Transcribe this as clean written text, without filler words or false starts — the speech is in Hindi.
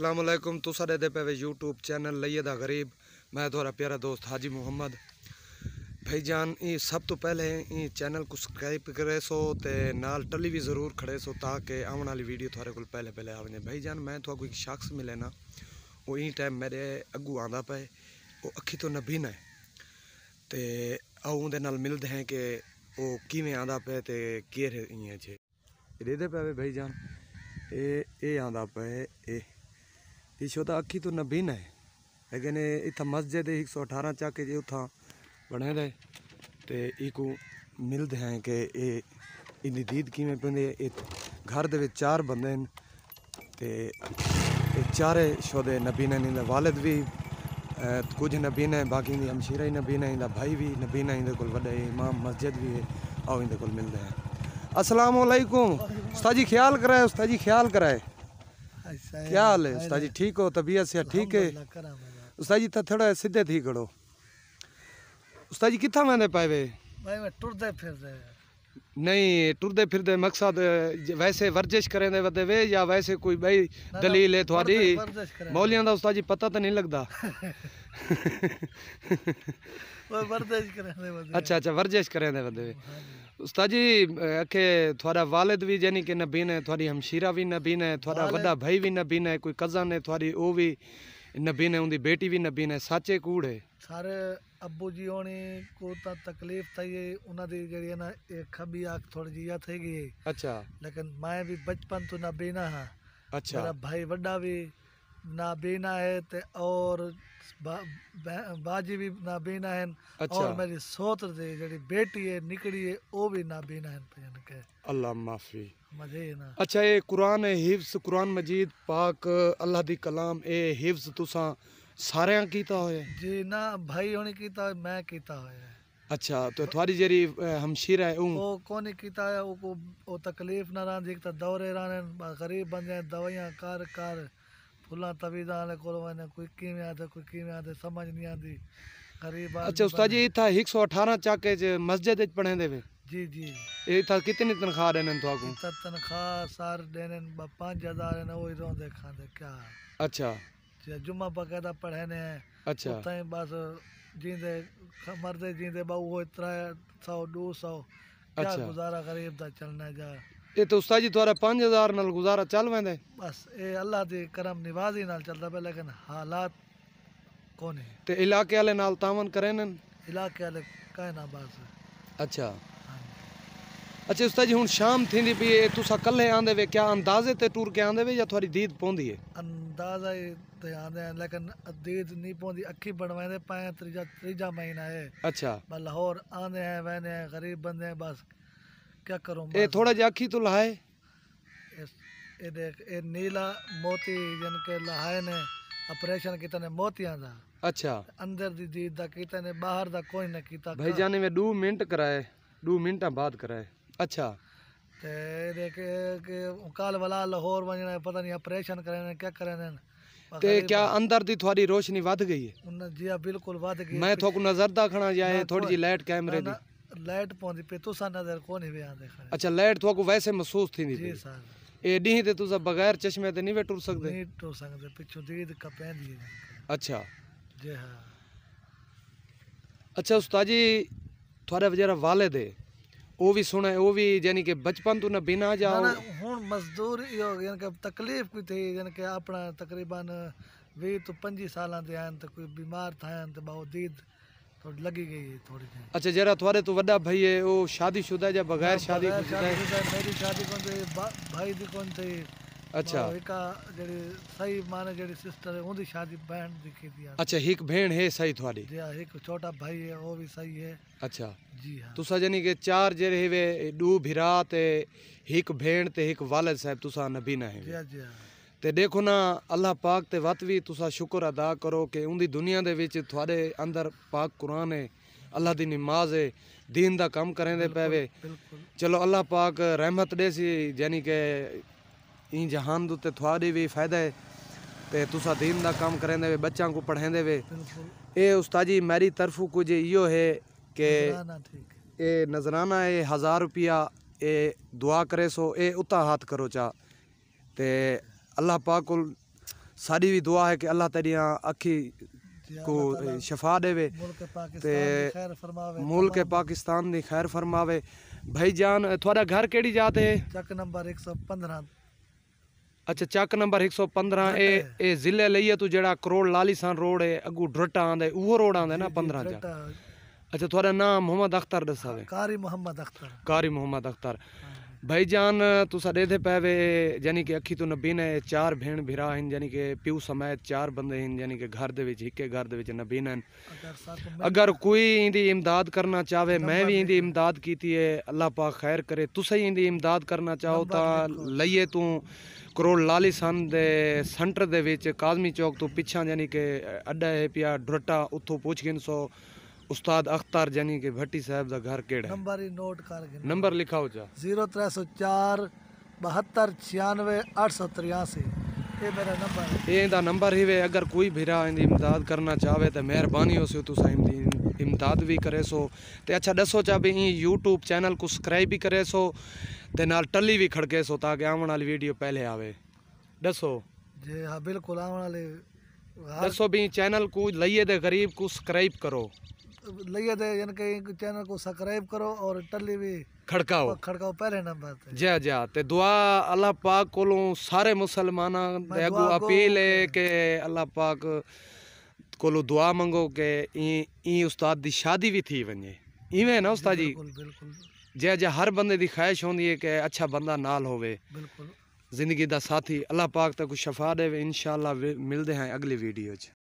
अस्सलाम वालेकुम। तुसा दे पे यूट्यूब चैनल लइए दा गरीब। मैं थोड़ा प्यारा दोस्त हाजी मुहम्मद भाईजान। ये सब तो पहले ये चैनल को सब्सक्राइब करे सो ते नाल टली भी ज़रूर खड़े सो ताकि आने वाली वीडियो थोड़े को पहले पहले आ वने। भाईजान मैं तो कोई शख्स मिले ना वो ई टाइम मेरे अगू आंदा पे वो अखी तो नबीना है ते आओ उनदे नाल मिलते हैं कि वो किवें आंदा पे ते केर इयां छे दे पे भाईजान। ए आंदा पे ये छोटा अखी तो नबीना है लेकिन इतना मस्जिद 118 चाके जे उथा बने दे ते इको मिलते हैं कि इनकी दीद किमें पेंदी। घर दे चार बंदे हैं ते चारे शोदे नबीना ने। वालिद भी कुछ नबीना है, बाकी इनकी हमशीरा ही नबीना है, भाई भी नबीना इनके कोल वड्डे इमाम मस्जिद भी है। आओ इनके कोल मिलते हैं। अस्सलाम वालेकुम उस्ताद जी, ख्याल कराए उस्ताद जी, ख्याल कराए। क्या हाल है उस्ताद जी, ठीक हो? तबीयत से ठीक है उस्ताद जी? थोड़ा सीधे थी खड़ो उस्ताद जी। कितना मैंने पाए वे? मैं टुरदे फिरदे नहीं टुरदे फिरदे मकसद वैसे वर्जिश करें दे वदे वे या वैसे कोई भाई दलील है थोड़ी मौलियां दा उस्ताद जी पता तो नहीं लगता। अच्छा अच्छा वर्जिश करें दे वदे उस्ताद जी अखे थोड़ा वालिद भी यानी कि नबीन है, थोड़ी हमशीरा भी नबीन है, थोड़ा वड्डा भाई भी नबीन है, कोई कज़न है थोड़ी वो भी नबीन है, उनकी बेटी भी नबीन है। साचे कूड़ है सारे अब्बू जी होनी को तकलीफ थी उन्होंने जी ना खबी आँख थोड़ी जी या थी गई। अच्छा लेकिन मैं भी बचपन तो नबीना हाँ। अच्छा मेरा भाई वड्डा भी नाबीना है ते और बाजी भी नाबीना है। अच्छा। और मेरी सोत जी बेटी है निकली है वो भी नाबीना है। अल्लाह माफी मजे ना। अच्छा ये कुरान है हिफ्स कुरान मजीद पाक अल्लाह दी कलाम ए हिफ्स तुसा सारे कीता होए? जी ना भाई होने कीता मैं कीता है। अच्छा तो थोड़ी जेरी हमशीरा है वो कौन कीता है वो तकलीफ ना रहा एक तो दौरे रहने गरीब बन जाए दवाइयाँ कर कर फुला तवीदा वाले को कोई किमें आते कोई किमें आते समझ नहीं आती गरीब। अच्छा उस्ताद जी था 118 चाके मस्जिद पढ़े दे जी जी ये था कितनी तनख्वाह देने तो आपको? तनख्वाह सार देने 5,000 है ना वही रोंदे खाते क्या। अच्छा जुम्मा बकायदा पढ़े ने। अच्छा बस जींदे मरदे जींदे बहु वो 100-200 क्या अच्छा गुजारा गरीब दा चलना जा। ये तो उस्ताद जी थोड़ा 5,000 नाल गुजारा चल वेंदे? बस ये अल्लाह दी करम निवाजी नाल चलता पे लेकिन हालात कौन है ते इलाके वाले नाल तावन करें न? इलाके वाले कहना बस। अच्छा अच्छा उस्ताद जी हुन शाम थींदी पई तुसा कल्ले आंदे वे क्या अंदाजे ते टूर के आंदे वे या थोड़ी दीद पौंदी है? अंदाजा ही ते आंदे हैं लेकिन दीद नहीं पौंदी अखी बनवाते पाए त्रीजा महीना है। अच्छा लाहौर आंदे हैं वहने हैं गरीब बंदे हैं बस क्या करूं। ए थोड़ा जा अखी तो लहाए ये देख ये नीला मोती जिनके लहाए ने ऑपरेशन किता ने मोतियां दा। अच्छा अंदर दी दीद दा किता ने बाहर दा कोई ना किता भाई जाने में 2 मिनट कराए 2 मिनट बाद कराए। अच्छा ते देख के काल वाला लाहौर वजना पता नहीं ऑपरेशन करे क्या करे ने ते क्या अंदर दी थोड़ी रोशनी वध गई है? उन जी बिल्कुल वध गई। मैं थोक नजर दाखना जाए थोड़ी जी लाइट कैमरे दी लाइट पौंदी पे तुसा नजर कोन वे आंदे खड़े। अच्छा लाइट थोक वैसे महसूस थींदी जी सर ए डी ते तुसा बगैर चश्मे ते नहीं वे टुर सकदे? नहीं टुर सकदे पिछो दीद कपेंदी है। अच्छा जी हां अच्छा उस्ताद जी थोड़ा वजरा वालिद है वो भी सुना है वो भी यानी कि बचपन तो न बिना जाओ ना हुन मजदूर यो यानी कि तकलीफ कोई थी यानी कि अपना तकरीबन 20 तो 25 साल दे आन तो कोई बीमार था तो बहुत दीद थोड़ी लगी गई है थोड़ी। अच्छा जरा थोड़े तो वड्डा भाई है वो शादीशुदा या बगैर शादी मेरी शादी कौन थी भाई दी कौन थी। अच्छा एका जेडी सही माने जेडी सिस्टर है उनकी शादी बहन दी की थी। अच्छा एक बहन है सही थोड़ी? जी एक छोटा भाई है वो भी सही है। अच्छा जी हां तुसा यानी कि 4 जेरे हेवे 2 भिरा ते एक बहन ते एक वालिद साहब तुसा नबीना है। जी जी ते देखो ना अल्लाह पाक ते वत भी तुसा शुक्र अदा करो कि उनकी दुनिया दे विच थोड़े अंदर पाक कुरान है अल्लाह दी नमाज है दीन दा काम करें दे पैवे। चलो अल्लाह पाक रहमत दे सी यानी कि ई जहान दे थोड़ी भी फायदा है ते तुसा दीन दा काम करें दे बच्चों को पढ़ेंदे वे। ए उस्ताद जी मेरी तरफों कुछ इयो है कि ए नजराना है 1000 रुपया ए दुआ करे सो ए उता हाथ करो चा ते अल्लाह पाक साड़ी भी दुआ है कि अल्लाह तेरियां अखी जी, को अल्लाह ताला शफा देवे मुल्क पाकिस्तान ते दी खैर फरमावे। मुल्क तमाम पाकिस्तान दी खैर फरमावे। भाईजान थोड़ा घर केड़ी जात है? चक नंबर 115 अच्छा चक नंबर 115 ड्रट है। ए जिले लईए तू जेड़ा करोड़ लालीसान रोड है अगू ड्रटा आंदे उहो रोड आंदे ना 15 चा। ड्रट, अच्छा थोड़ा नाम मोहम्मद अख्तर दसावे? कारी मोहम्मद अख्तर। कारी मोहम्मद अख्तर। हाँ जी। भाईजान तुसा देदे पैवे यानी कि अखी तो नबीन है 4 भेण भिरा हैं यानी कि प्यू समेत 4 बंदे हैं यानी कि घर दे विच हिके घर दे विच नबीन हैं। अगर साथ अगर कोई इंदी इमदाद करना चाहे मैं नंबर भी इंदी लिखो। इमदाद कीती है अल्लाह पाक खैर करे तुसा ही इंदी इमदाद करना चाहो नंबर ता लिखो। लइए तू करोड़ लालीसान दे सेंटर दे विच काजमी चौक तो पिछा यानी कि अड्डा है पिया ड्रटा उतो पूछ गिन सो उस्ताद अख्तर यानी कि भट्टी साहब दा घर केड़ा है? नंबर ही नोट कर गिन। नंबर लिखाओ जा। 0304 72 96 883। ये मेरा नंबर है। ये इंदा नंबर ही वे अगर कोई भिरा इंदी इमदाद करना चाहे तो मेहरबानी हो सो तुसा इंदी इमदाद भी करे सो ते अच्छा दसो चा भी यूट्यूब चैनल को सब्सक्राइब भी करे सो ते नाल टली भी खड़के सो ताकि आने वाली वीडियो पहले आवे। दसो जी हाँ बिल्कुल आने वाले दसो भी चैनल को लइए दे गरीब को सब्सक्राइब करो लइए दे यानी कि चैनल को सब्सक्राइब करो और टल्ली भी खड़काओ खड़काओ पहले नंबर पे। जा जा ते दुआ अल्लाह पाक कोलों सारे मुसलमाना दे अगू दुआ अपील है कि अल्लाह पाक कोलों दुआ मंगो कि ई उस्ताद दी शादी भी थी वने इवें ना उस्ताद जी। बिल्कुल बिल्कुल जे जे हर बंदे दी ख्वाहिश होंदी है कि अच्छा बंदा नाल होवे बिल्कुल। जिंदगी दा साथी। अल्लाह पाक तक शफा देवे। इंशाअल्लाह मिलदे हैं अगली वीडियो च।